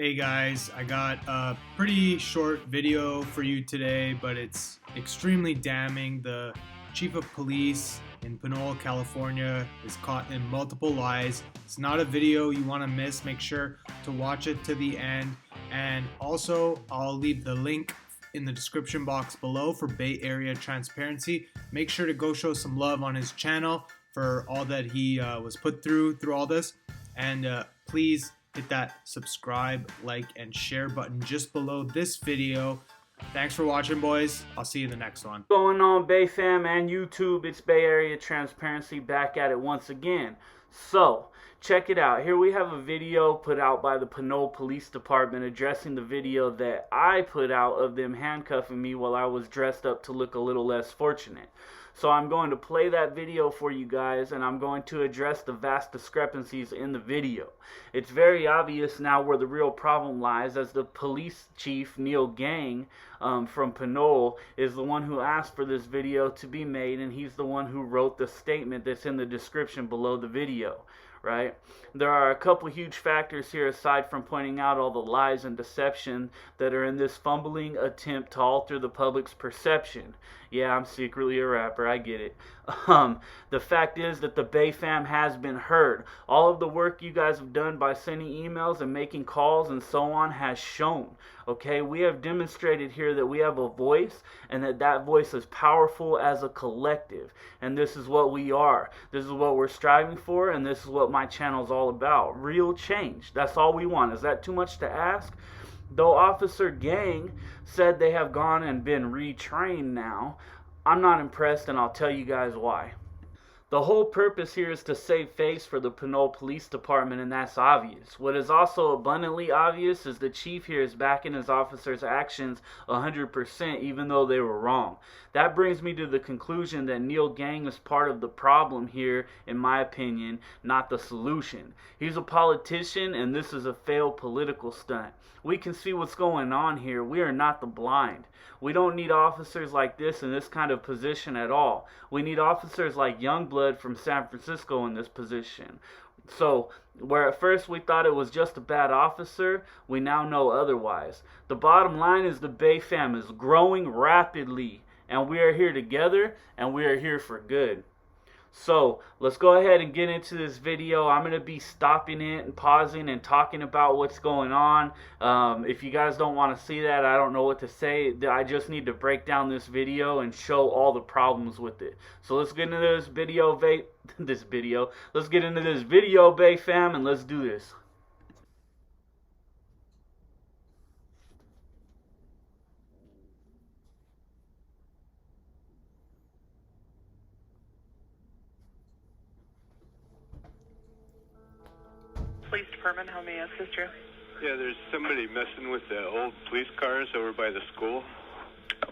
Hey guys, I got a pretty short video for you today, but it's extremely damning. The chief of police in Pinole, California is caught in multiple lies. It's not a video you want to miss. Make sure to watch it to the end. And also, I'll leave the link in the description box below for Bay Area Transparency. Make sure to go show some love on his channel for all that he was put through all this. And please hit that subscribe, like, and share button just below this video. Thanks for watching, boys. I'll see you in the next one. What's going on, Bay Fam and YouTube? It's Bay Area Transparency back at it once again. So, check it out. Here we have a video put out by the Pinole Police Department addressing the video that I put out of them handcuffing me while I was dressed up to look a little less fortunate. So I'm going to play that video for you guys, and I'm going to address the vast discrepancies in the video. It's very obvious now where the real problem lies, as the police chief, Neil Gang, from Pinole, is the one who asked for this video to be made, and he's the one who wrote the statement that's in the description below the video. Right? There are a couple huge factors here aside from pointing out all the lies and deception that are in this fumbling attempt to alter the public's perception. Yeah, I'm secretly a rapper, I get it. The fact is that the Bay Fam has been heard. All of the work you guys have done by sending emails and making calls and so on has shown. Okay, we have demonstrated here that we have a voice, and that voice is powerful as a collective. And this is what we are. This is what we're striving for, and this is what my channel is all about. Real change. That's all we want. Is that too much to ask? Though Officer Gang said they have gone and been retrained now, I'm not impressed, and I'll tell you guys why. The whole purpose here is to save face for the Pinole Police Department, and that's obvious. What is also abundantly obvious is the chief here is backing his officers' actions 100%, even though they were wrong. That brings me to the conclusion that Neil Gang is part of the problem here, in my opinion, not the solution. He's a politician, and this is a failed political stunt. We can see what's going on here. We are not the blind. We don't need officers like this in this kind of position at all. We need officers like Youngblood from San Francisco in this position. So, where at first we thought it was just a bad officer, we now know otherwise. The bottom line is the Bay Fam is growing rapidly, and we are here together, and we are here for good. So, let's go ahead and get into this video. I'm going to be stopping it and pausing and talking about what's going on. If you guys don't want to see that, I don't know what to say. I just need to break down this video and show all the problems with it. So, let's get into this video, Let's get into this video, Bay Fam, and let's do this. Police Department, how may I assist you? Yeah, there's somebody messing with the old police cars over by the school.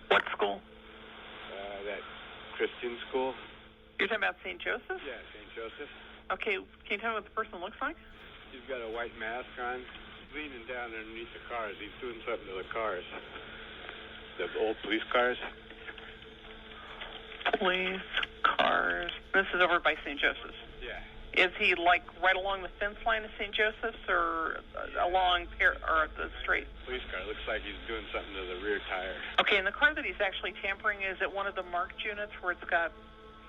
What school? That Christian school. You're talking about St. Joseph? Yeah, St. Joseph. Okay, can you tell me what the person looks like? He's got a white mask on. He's leaning down underneath the cars. He's doing something to the cars. The old police cars. Police cars. This is over by St. Joseph's. Yeah. Is he like right along the fence line of St. Joseph's, or along or the straight? Police car. Looks like he's doing something to the rear tire. Okay, and the car that he's actually tampering, is it one of the marked units where it's got,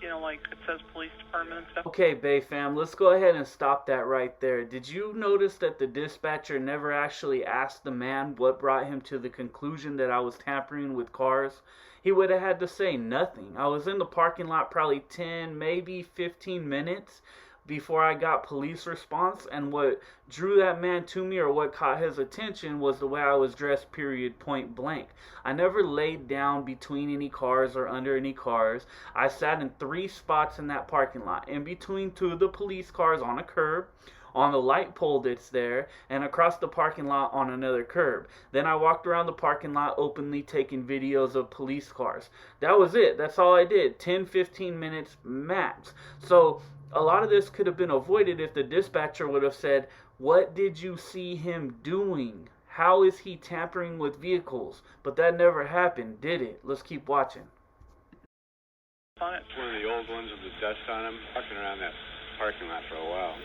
you know, like it says police department and stuff? Okay, Bay Fam, let's go ahead and stop that right there. Did you notice that the dispatcher never actually asked the man what brought him to the conclusion that I was tampering with cars? He would have had to say nothing. I was in the parking lot probably 10, maybe 15 minutes before I got police response, and what drew that man to me, or what caught his attention, was the way I was dressed, period, point blank. I never laid down between any cars or under any cars. I sat in 3 spots in that parking lot, in between 2 of the police cars on a curb, on the light pole that's there, and across the parking lot on another curb. Then I walked around the parking lot openly taking videos of police cars. That was it. That's all I did. 10-15 minutes max. So a lot of this could have been avoided if the dispatcher would have said, what did you see him doing? How is he tampering with vehicles? But that never happened, did it? Let's keep watching. On it. It's one of the old ones with the dust on them. Walking around that parking lot for a while.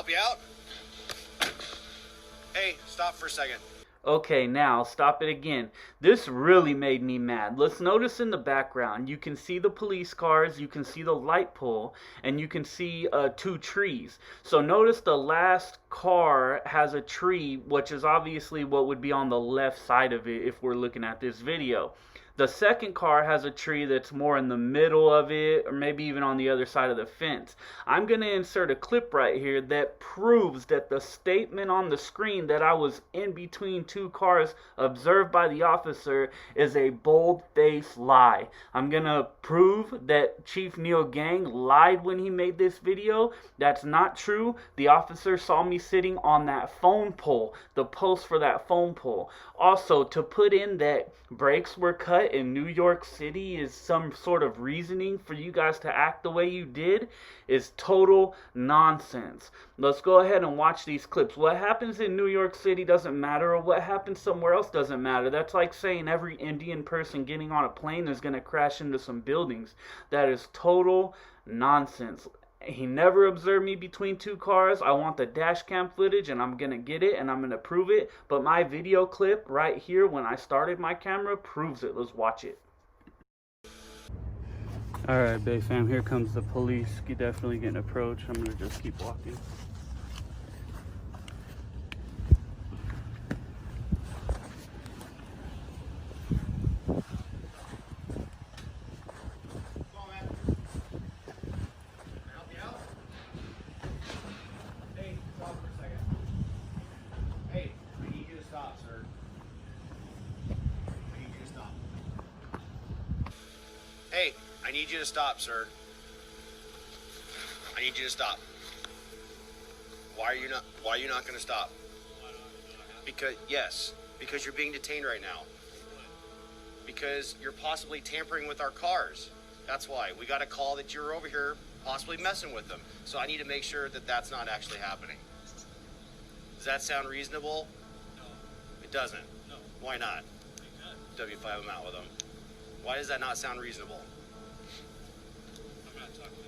help you out? Hey, stop for a second. Okay, now stop it again. This really made me mad. Let's notice in the background, you can see the police cars, you can see the light pole, and you can see 2 trees. So notice the last car has a tree, which is obviously what would be on the left side of it if we're looking at this video. The second car has a tree that's more in the middle of it, or maybe even on the other side of the fence. I'm going to insert a clip right here that proves that the statement on the screen that I was in between 2 cars observed by the officer is a bold-faced lie. I'm going to prove that Chief Neil Gang lied when he made this video. That's not true. The officer saw me sitting on that phone pole, the post for that phone pole. Also, to put in that brakes were cut in New York City is some sort of reasoning for you guys to act the way you did is total nonsense. Let's go ahead and watch these clips. What happens in New York City doesn't matter, or what happens somewhere else doesn't matter. That's like saying every Indian person getting on a plane is going to crash into some buildings. That is total nonsense. He never observed me between 2 cars. I want the dash cam footage, and I'm going to get it, and I'm going to prove it. But my video clip right here when I started my camera proves it. Let's watch it. Alright, Bay fam, here comes the police. Definitely getting approached. I'm going to just keep walking. Hey, I need you to stop, sir. I need you to stop. Why are you not going to stop? Because you're being detained right now. Because you're possibly tampering with our cars. That's why. We got a call that you're over here possibly messing with them. So I need to make sure that that's not actually happening. Does that sound reasonable? No. It doesn't? No. Why not? Because W5 them out with them. Why does that not sound reasonable? I'm not talking to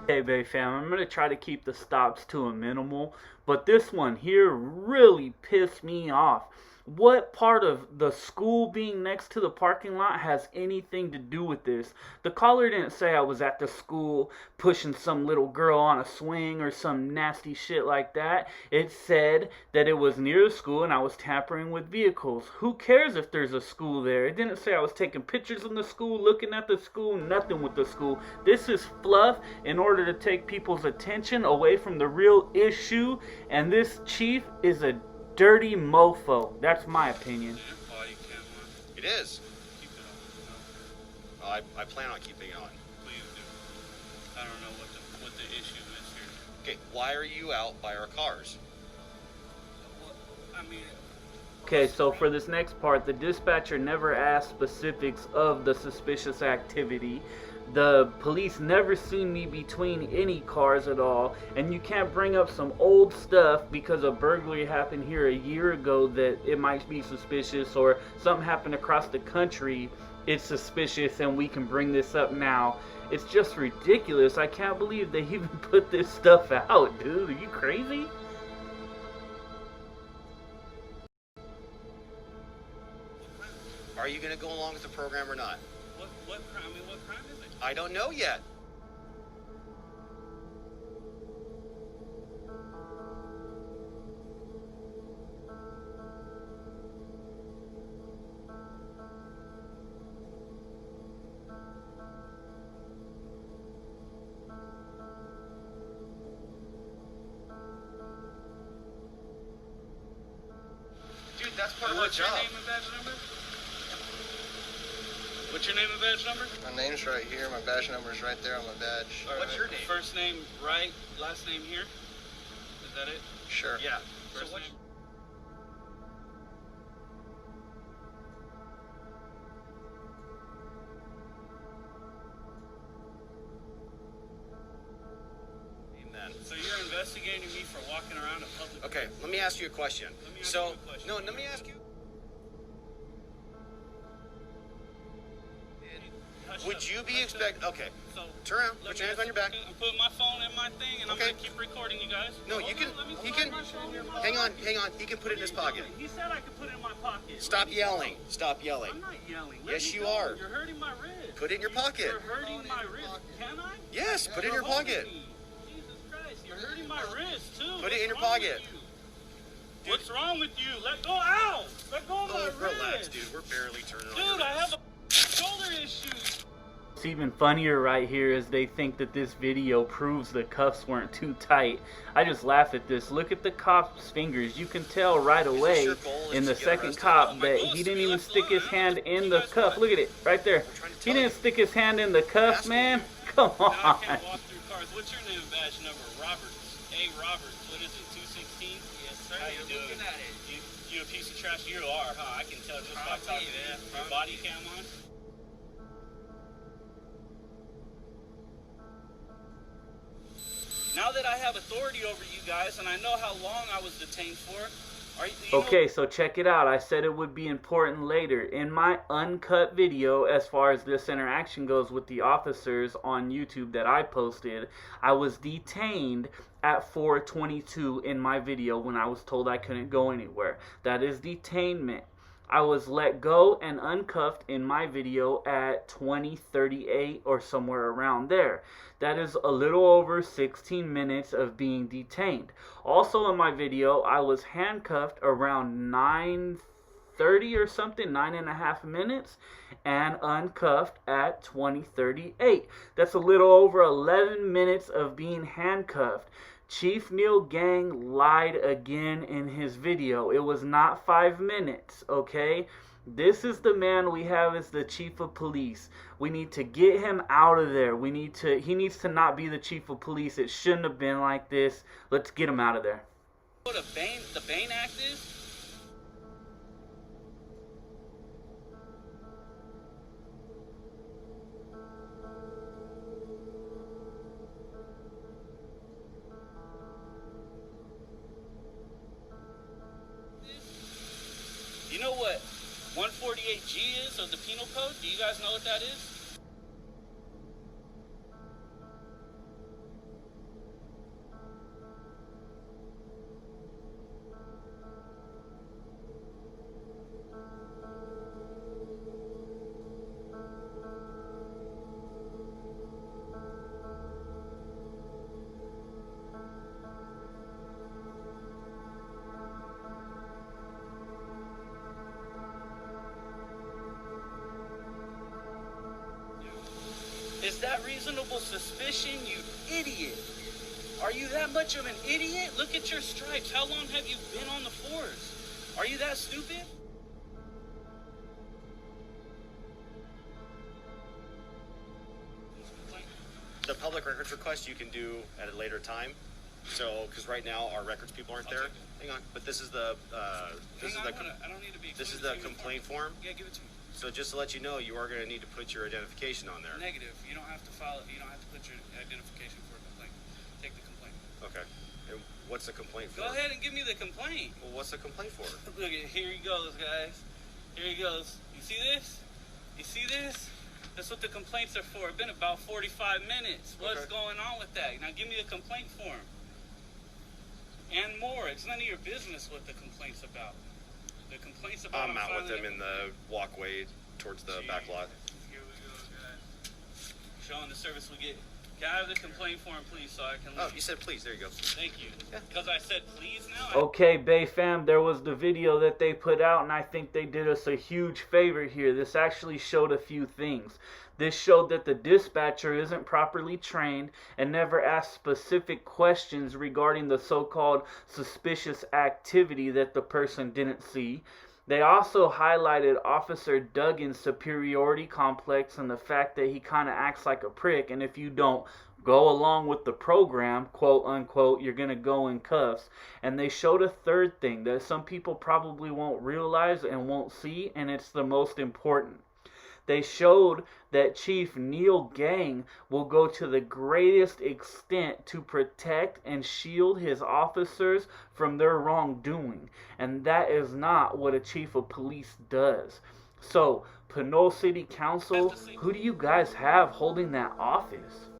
you. Hey Bay fam, I'm going to try to keep the stops to a minimal, but this one here really pissed me off. What part of the school being next to the parking lot has anything to do with this? The caller didn't say I was at the school pushing some little girl on a swing or some nasty shit like that. It said that it was near the school and I was tampering with vehicles. Who cares if there's a school there? It didn't say I was taking pictures in the school, looking at the school, nothing with the school. This is fluff in order to take people's attention away from the real issue, and this chief is a dirty mofo. That's my opinion. Body cam on. It is. Keep it on. Oh, I plan on keeping it on. Please do. I don't know what the issue is here. Okay, why are you out by our cars? Well, I mean, Okay, so for this next part, the dispatcher never asked specifics of the suspicious activity. The police never seen me between any cars at all, and you can't bring up some old stuff because a burglary happened here a year ago that it might be suspicious, or something happened across the country, it's suspicious and we can bring this up now. It's just ridiculous. I can't believe they even put this stuff out, dude. Are you crazy? Are you going to go along with the program or not? what crime? I mean, what crime is it? I don't know yet. Dude, that's part of our What's your job. name and badge number? What's your name and badge number? My name's right here. My badge number is right there on my badge. All What's your name? First name right, last name here. Is that it? Sure. Yeah. First So what? name. investigating me for walking around a public. Okay, let me ask you a question. No, let me ask you. Would you be Okay, So, turn around. Put your hands on your back. I'm putting my phone in my thing, and I'm Okay. gonna keep recording you guys. No, you can. He can. Hang on. He can put it in his pocket. He said I could put it in my pocket. Stop yelling. Stop yelling. I'm not yelling. Yes, you go. are. You're hurting my wrist. Put it in your pocket. You're hurting my wrist. Can I? Yes, put it in your You're holding pocket. me. Jesus Christ, you're hurting my wrist too. Put it in your What's wrong pocket. with you? What's wrong with you? Let go. Ow! Let go of my wrist. Relax, dude. We're barely turning on. Dude, I have a shoulder issue. What's even funnier right here is they think that this video proves the cuffs weren't too tight. I just laugh at this. Look at the cop's fingers. You can tell right away in the second cop that he didn't even stick his hand in the cuff. Look at it right there. He didn't stick his hand in the cuff, man. Come Now I on. can't walk through cars. What's your name and badge number? Roberts. A. Roberts. What is it? 216? Yes, sir. How you doing? You a piece of trash? You are, huh? I can tell just by talking to you. Your body cam on? Now that I have authority over you guys and I know how long I was detained for, Okay, so check it out. I said it would be important later. In my uncut video, as far as this interaction goes with the officers on YouTube that I posted, I was detained at 4:22 in my video when I was told I couldn't go anywhere. That is detainment. I was let go and uncuffed in my video at 20:38 or somewhere around there. That is a little over 16 minutes of being detained. Also in my video, I was handcuffed around 9:30 or something, 9.5 minutes, and uncuffed at 20:38. That's a little over 11 minutes of being handcuffed. Chief Neil Gang lied again in his video. It was not 5 minutes, okay? This is the man we have as the chief of police. We need to get him out of there. He needs to not be the chief of police. It shouldn't have been like this. Let's get him out of there. What the Bain Act is? You know what 148G is of the Penal Code? Do you guys know what that is? Is that reasonable suspicion, you idiot? Are you that much of an idiot? Look at your stripes. How long have you been on the force? Are you that stupid? The public records request you can do at a later time. So, because right now our records people aren't there. Hang on, but this is the I don't need to be. this is the complaint form. Yeah, give it to me. So just to let you know, you are going to need to put your identification on there. Negative. You don't have to file it. You don't have to put your identification for a complaint. Take the complaint. Okay. And what's the complaint for? Go ahead and give me the complaint. Well, what's the complaint for? Look at here he goes, guys. Here he goes. You see this? You see this? That's what the complaints are for. It's been about 45 minutes. What's going on with that? Now give me the complaint form. And more. It's none of your business what the complaint's about. The complaint's about. I'm out with them in the walkway towards the back lot. Here we go, guys. Showing the service we get. Can I have the complaint form, please, so I can leave? Oh, you said please. There you go. Thank you. Because I said please now? Okay, Bay fam, there was the video that they put out, and I think they did us a huge favor here. This actually showed a few things. This showed that the dispatcher isn't properly trained and never asked specific questions regarding the so-called suspicious activity that the person didn't see. They also highlighted Officer Duggan's superiority complex and the fact that he kind of acts like a prick, and if you don't go along with the program, quote unquote, you're going to go in cuffs. And they showed a third thing that some people probably won't realize and won't see, and it's the most important. They showed that Chief Neil Gang will go to the greatest extent to protect and shield his officers from their wrongdoing. And that is not what a chief of police does. So, Pinole City Council, who do you guys have holding that office?